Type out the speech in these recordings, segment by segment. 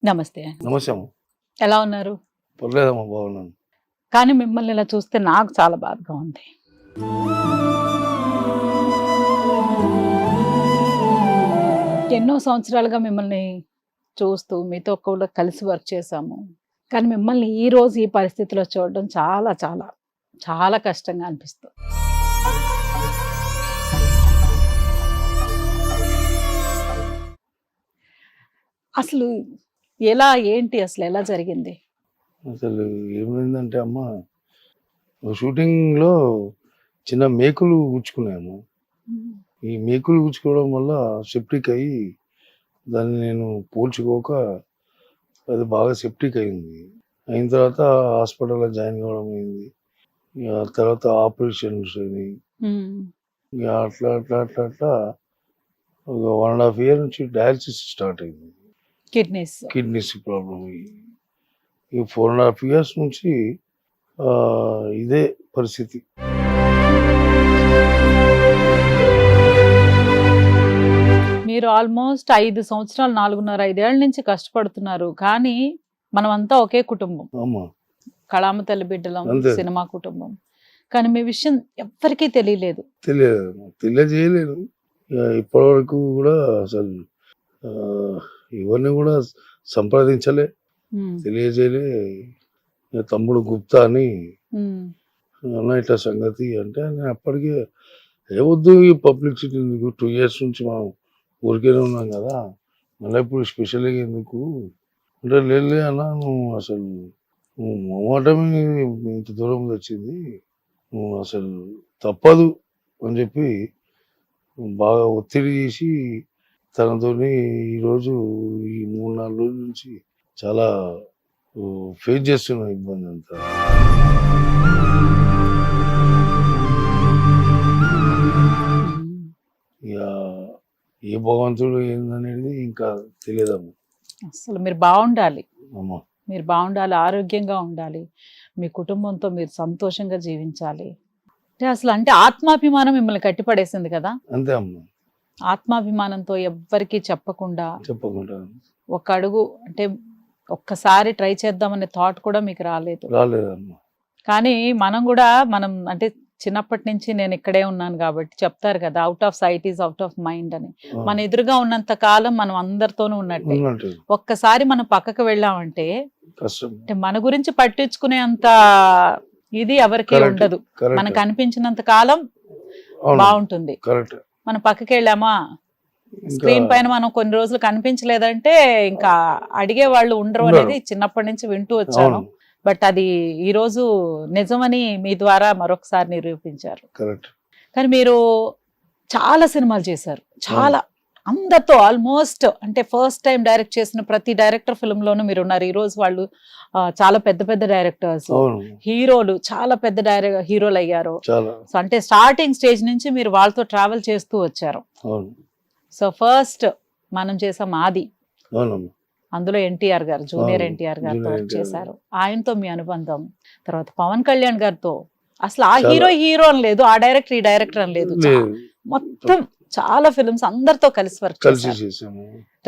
నమస్తే అండి. నమస్తే అమ్మ. ఎలా ఉన్నారు? పర్లేదమ్మా, బాగున్నాను. కానీ మిమ్మల్ని ఇలా చూస్తే నాకు చాలా బాధగా ఉంది. ఎన్నో సంవత్సరాలుగా మిమ్మల్ని చూస్తూ మీతో కూడా కలిసి వర్క్ చేశాము. కానీ మిమ్మల్ని ఈ రోజు ఈ పరిస్థితిలో చూడడం చాలా చాలా చాలా కష్టంగా అనిపిస్తుంది. అసలు ఎలా ఏంటి అసలు ఎలా జరిగింది? అసలు ఏమైందంటే అమ్మ, షూటింగ్లో చిన్న మేకులు గుచ్చుకున్నాము. ఈ మేకులు గుచ్చుకోవడం వల్ల సెప్టిక్ అయ్యి దాన్ని నేను పోల్చుకోక అది బాగా సెప్టిక్ అయింది. అయిన తర్వాత హాస్పిటల్లో జాయిన్ కావడం అయింది. ఇక తర్వాత ఆపరేషన్స్ అయినాయి. ఇక అట్లా అట్లా అట్లా అట్లా ఒక 1.5 year నుంచి డయాలసిస్ స్టార్ట్ అయింది. కిడ్నీస్ ప్రాబ్లం అయ్యి ఈ 4.5 years నుంచి ఇదే పరిస్థితి. మీరు ఆల్మోస్ట్ 5 సంవత్సరాలు 4.5 ఏళ్ల నుంచి కష్టపడుతున్నారు. కానీ మనమంతా ఒకే కుటుంబం, అమ్మా కళామ తల్లి బిడ్డలం, అంతే. సినిమా కుటుంబం. కానీ మీ విషయం ఎవ్వరికీ తెలియలేదు. తెలియజేయలేను. ఇప్పటి వరకు కూడా అసలు ఎవరిని కూడా సంప్రదించలే, తెలియజేయలే. తమ్ముడు గుప్తా అని అన్న ఇట్లా సంగతి అంటే నేను అప్పటికే ఏవద్దు ఈ పబ్లిసిటీ ఎందుకు, 2 years నుంచి మనం ఊరికేనే ఉన్నాం కదా, మళ్ళీ ఇప్పుడు స్పెషల్గా ఎందుకు అంటే లేదులే అన్న, నువ్వు అసలు నువ్వు మొహమాటమే ఇంత దూరం వచ్చింది, నువ్వు అసలు తప్పదు అని చెప్పి బాగా ఒత్తిడి చేసి తనతో ఈరోజు ఈ 3-4 రోజుల నుంచి చాలా ఫేస్ చేస్తున్న ఇబ్బంది అంతా. ఇక ఏ భగవంతుడు ఏందనేది ఇంకా తెలియదమ్మా. అసలు మీరు బాగుండాలి, అమ్మా మీరు బాగుండాలి, ఆరోగ్యంగా ఉండాలి, మీ కుటుంబంతో మీరు సంతోషంగా జీవించాలి. అంటే ఆత్మాభిమానం మిమ్మల్ని కట్టిపడేసింది కదా. అంతే అమ్మా. ఆత్మాభిమానంతో ఎవ్వరికీ చెప్పకుండా ఒక అడుగు అంటే ఒక్కసారి ట్రై చేద్దామనే థాట్ కూడా మీకు రాలేదమ్మా. కానీ మనం అంటే చిన్నప్పటి నుంచి నేను ఇక్కడే ఉన్నాను కాబట్టి చెప్తారు కదా, out of sight is out of mind అని. మన ఎదురుగా ఉన్నంత కాలం మనం అందరితోనూ ఉన్నట్టే. ఒక్కసారి మనం పక్కకు వెళ్ళామంటే అంటే మన గురించి పట్టించుకునే అంత ఇది ఎవరికి ఉండదు. మనకు అనిపించినంత కాలం బాగుంటుంది. మనం పక్కకి వెళ్ళామా, స్క్రీన్ పైన మనం కొన్ని రోజులు కనిపించలేదంటే ఇంకా అడిగే వాళ్ళు ఉండరు అనేది చిన్నప్పటి నుంచి వింటూ వచ్చాను. బట్ అది ఈ రోజు నిజమని మీ ద్వారా మరొకసారి నిరూపించారు. కానీ మీరు చాలా సినిమాలు చేశారు, చాలా అందరితో ఆల్మోస్ట్ అంటే ఫస్ట్ టైం డైరెక్ట్ చేసిన ప్రతి డైరెక్టర్ ఫిల్మ్ లోనూ మీరు ఉన్నారు. ఈ రోజు వాళ్ళు చాలా పెద్ద పెద్ద డైరెక్టర్స్, హీరోలు, చాలా పెద్ద హీరోలు అయ్యారు. సో అంటే స్టార్టింగ్ స్టేజ్ నుంచి మీరు వాళ్ళతో ట్రావెల్ చేస్తూ వచ్చారు. సో ఫస్ట్ మనం చేసాం ఆది, అందులో ఎన్టీఆర్ గారు, జూనియర్ ఎన్టీఆర్ గారితో వర్క్ చేశారు. ఆయనతో మీ అనుబంధం, తర్వాత పవన్ కళ్యాణ్ గారితో అసలు ఆ హీరో అని లేదు, ఆ డైరెక్టర్ ఈ డైరెక్టర్ అని లేదు, మొత్తం చాలా ఫిల్మ్స్ అందరితో కలిసి వర్క్ చేశారు.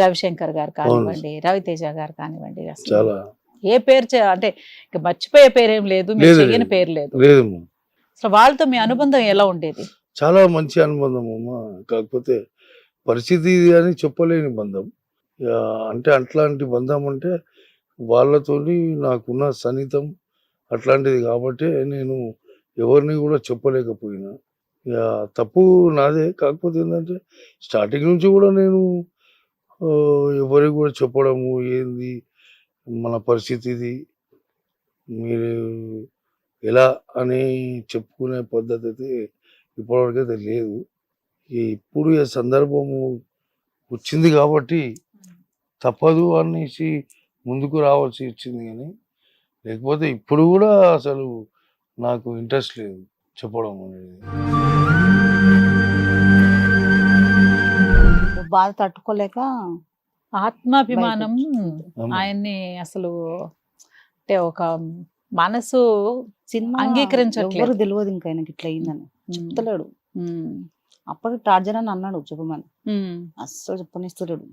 రవిశంకర్ గారు కానివ్వండి, రవితేజ గారు కానివ్వండి, అసలు ఏ పేరు అంటే మర్చిపోయే పేరేం లేదు, మీరు చెయ్యని పేరు లేదు. అసలు వాళ్ళతో మీ అనుబంధం ఎలా ఉండేది? చాలా మంచి అనుబంధం అమ్మా. కాకపోతే పరిస్థితి అని చెప్పలేని బంధం. అంటే అట్లాంటి బంధం అంటే వాళ్ళతోని నాకున్న సన్నిహితం అట్లాంటిది కాబట్టి నేను ఎవరిని కూడా చెప్పలేకపోయినా. తప్పు నాదే. కాకపోతే ఏంటంటే స్టార్టింగ్ నుంచి కూడా నేను ఎవరికి కూడా చెప్పడము ఏంది మన పరిస్థితి ఇది, మీరు ఎలా అని చెప్పుకునే పద్ధతి అయితే ఇప్పటివరకైతే లేదు. ఇప్పుడు ఈ సందర్భము వచ్చింది కాబట్టి తప్పదు అనేసి ముందుకు రావాల్సి వచ్చింది. కానీ లేకపోతే ఇప్పుడు కూడా అసలు నాకు ఇంట్రెస్ట్ లేదు చెప్పడం అనేది. బాధ తట్టుకోలేక ఆత్మాభిమానం ఆయన్ని అసలు అంటే ఒక మనసు అంగీకరించట్లేదు. తెలియదు ఇంకా ఆయనకి ఇట్లా అయిందని చెప్తలేడు. అప్పటికి టార్జన్ అని అన్నాడు చెప్పమని, అస్సలు చెప్పనిస్తలేడు.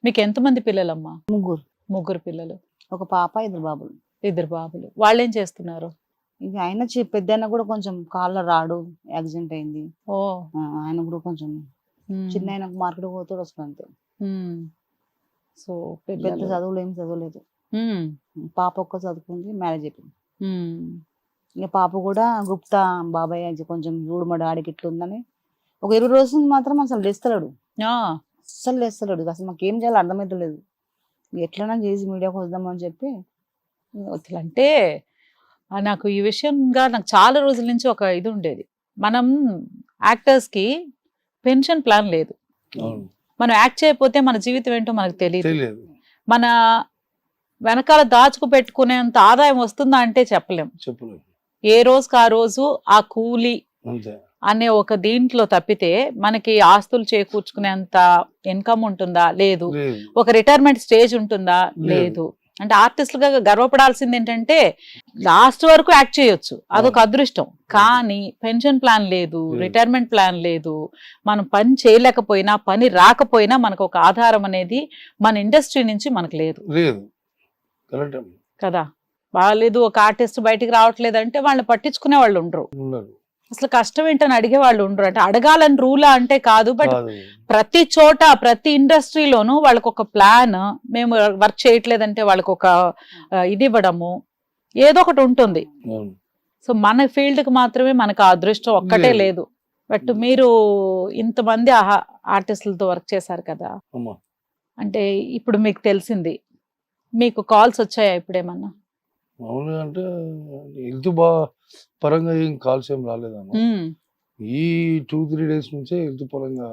మీకు ఎంతమంది పిల్లలమ్మా? ముగ్గురు. ముగ్గురు పిల్లలు. ఒక పాప, 2 బాబులు. 2 బాబులు. వాళ్ళేం చేస్తున్నారు? ఇక ఆయన పెద్ద కూడా కొంచెం కాళ్ళ రాడు యాక్సిడెంట్ అయింది. ఓ ఆయన కూడా కొంచెం చిన్న ఆయనకు మార్కెట్ పోతాడు వస్తుంది అంతే. సో పెద్ద చదువులు ఏం చదవలేదు. పాప ఒక్క చదువుకుంది, మ్యారేజ్ అయిపోయింది. ఇక పాప కూడా గుప్తా బాబాయ్ కొంచెం చూడు మా డాడీకి ఇట్లా ఉందని ఒక 20 రోజులు మాత్రం అసలు లేస్తలేడు. అస్సలు లేస్తలేడు. అసలు మాకు ఏం చేయాలో అర్థమవుతలేదు. ఎట్లైనా చేసి మీడియాకి వద్దామని చెప్పి అంటే నాకు ఈ విషయంగా నాకు చాలా రోజుల నుంచి ఒక ఇది ఉండేది. మనం యాక్టర్స్ కి పెన్షన్ ప్లాన్ లేదు. మనం యాక్ట్ చేయకపోతే మన జీవితం ఏంటో మనకు తెలియదు. మన వెనకాల దాచుకు పెట్టుకునేంత ఆదాయం వస్తుందా అంటే చెప్పలేము. ఏ రోజుకి ఆ రోజు ఆ కూలి అనే ఒక దీంట్లో తప్పితే మనకి ఆస్తులు చేకూర్చుకునేంత ఇన్కమ్ ఉంటుందా? లేదు. ఒక రిటైర్మెంట్ స్టేజ్ ఉంటుందా? లేదు. అంటే ఆర్టిస్టులుగా గర్వపడాల్సింది ఏంటంటే లాస్ట్ వరకు యాక్ట్ చేయొచ్చు, అదొక అదృష్టం. కానీ పెన్షన్ ప్లాన్ లేదు, రిటైర్మెంట్ ప్లాన్ లేదు. మనం పని చేయలేకపోయినా, పని రాకపోయినా మనకు ఒక ఆధారం అనేది మన ఇండస్ట్రీ నుంచి మనకు లేదు కదా. బాగాలేదు, ఒక ఆర్టిస్ట్ బయటికి రావట్లేదు అంటే వాళ్ళని పట్టించుకునే వాళ్ళు ఉండరు. అసలు కష్టం ఏంటని అడిగే వాళ్ళు ఉండరు. అంటే అడగాలని రూలా అంటే కాదు, బట్ ప్రతి చోట ప్రతి ఇండస్ట్రీలోనూ వాళ్ళకి ఒక ప్లాన్, మేము వర్క్ చేయట్లేదంటే వాళ్ళకి ఒక ఇది ఇవ్వడము ఏదో ఒకటి ఉంటుంది. సో మన ఫీల్డ్ కి మాత్రమే మనకు ఆ అదృష్టం ఒక్కటే లేదు. బట్ మీరు ఇంతమంది ఆర్టిస్టులతో వర్క్ చేశారు కదా, అంటే ఇప్పుడు మీకు తెలిసింది, మీకు కాల్స్ వచ్చాయా ఇప్పుడేమన్నా? మామూలుగా అంటే హెల్త్ పరంగా ఏం కాల్స్ ఏం రాలేదమ్మా. ఈ 2-3 డేస్ నుంచే హెల్త్ పరంగా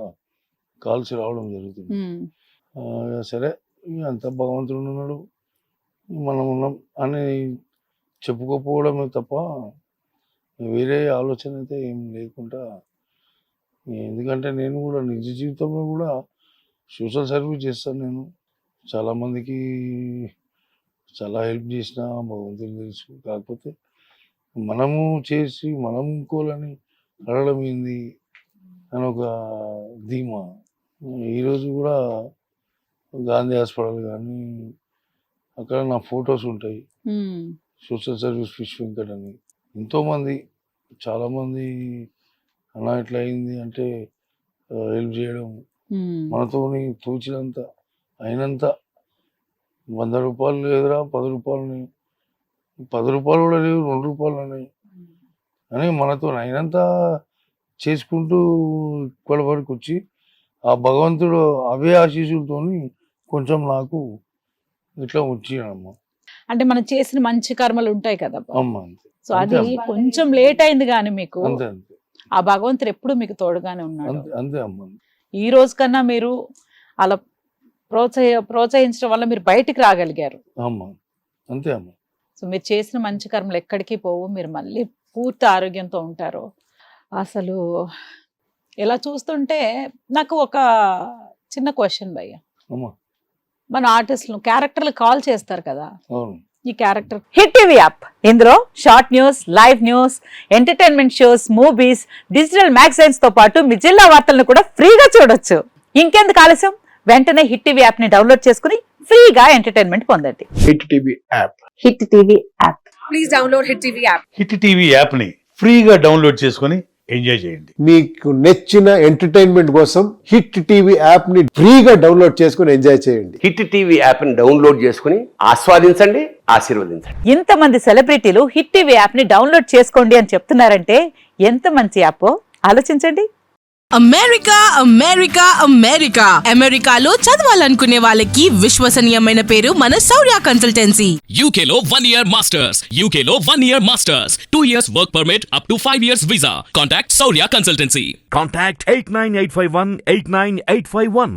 కాల్స్ రావడం జరుగుతుంది. సరే అంత భగవంతుడు ఉన్నాడు, మనం ఉన్నాం అని చెప్పుకోకపోవడమే తప్ప వేరే ఆలోచన అయితే ఏం లేకుండా. ఎందుకంటే నేను కూడా నిజ జీవితంలో కూడా సోషల్ సర్వీస్ చేస్తాను. నేను చాలామందికి చాలా హెల్ప్ చేసిన భగవంతుడు తెలుసు. కాకపోతే మనము చేసి మనం ఇంకోలని అడగడం ఏంది అని ఒక ధీమా. ఈరోజు కూడా గాంధీ హాస్పిటల్ కానీ అక్కడ నా ఫొటోస్ ఉంటాయి. సోషల్ సర్వీస్ ఫిష్ వెంకట్ అని ఎంతోమంది చాలామంది అలా ఎట్లా అయింది అంటే హెల్ప్ చేయడం, మనతోని తోచినంత అయినంత. 100 రూపాయలు లేదురా, 10 రూపాయలని, 10 రూపాయలు కూడా లేవు, 2 రూపాయలు అనేవి అని మనతో అయినంత చేసుకుంటూ ఇక్కడ వరకు వచ్చి ఆ భగవంతుడు అవే ఆశీస్సులతో కొంచెం నాకు ఇట్లా వచ్చినమ్మా. అంటే మనం చేసిన మంచి కర్మలు ఉంటాయి కదా అమ్మా. సో అది కొంచెం లేట్ అయింది కానీ మీకు అంతే ఆ భగవంతుడు ఎప్పుడు మీకు తోడుగానే ఉన్నాడు. అంతే అమ్మా. ఈ రోజు కన్నా మీరు అలా ప్రోత్సహించడం వల్ల మీరు బయటికి రాగలిగారు. అమ్మా అంతే అమ్మా. సో మీరు చేసిన మంచి కర్మలు ఎక్కడికి పోవు, మీరు మళ్ళీ పూర్తి ఆరోగ్యంతో ఉంటారు. అసలు ఇలా చూస్తుంటే నాకు ఒక చిన్న క్వశ్చన్ భయ్య, మన ఆర్టిస్టులు క్యారెక్టర్లు కాల్ చేస్తారు కదా, ఈ క్యారెక్టర్ హిట్ టీవీ యాప్, ఇందులో short news, live news, entertainment shows, movies, digital magazines తో పాటు మీ జిల్లా వార్తలను కూడా ఫ్రీగా చూడొచ్చు. ఇంకెందుకు ఆలస్యం, వెంటనే హిట్ టీవీ యాప్ ని డౌన్లోడ్ చేసుకుని ఫ్రీగా ఎంటర్టైన్మెంట్ పొందండి. Hit TV app, hit TV app, please download hit TV app. Hit TV app ని ఫ్రీగా డౌన్లోడ్ చేసుకుని ఎంజాయ్ చేయండి. మీకు నచ్చిన ఎంటర్టైన్మెంట్ కోసం హిట్ టీవీ యాప్ ని ఫ్రీగా డౌన్లోడ్ చేసుకుని ఎంజాయ్ చేయండి. హిట్ టీవీ యాప్ ని డౌన్లోడ్ చేసుకుని ఆస్వాదించండి, ఆశీర్వదించండి. ఇంతమంది సెలబ్రిటీలు హిట్ టీవీ యాప్ ని డౌన్లోడ్ చేసుకోండి అని చెప్తున్నారంటే ఎంత మంచి యాప్ ఆలోచించండి. అమెరికా అమెరికా అమెరికా అమెరికాలో చదవాలనుకునే వాళ్ళకి విశ్వసనీయమైన పేరు మన శౌర్య కన్సల్టెన్సీ. UK లో 1 year masters, UK లో 1 year masters, 2 years work permit up to 5 years visa. Contact Saurya Consultancy. Contact 89851 89851.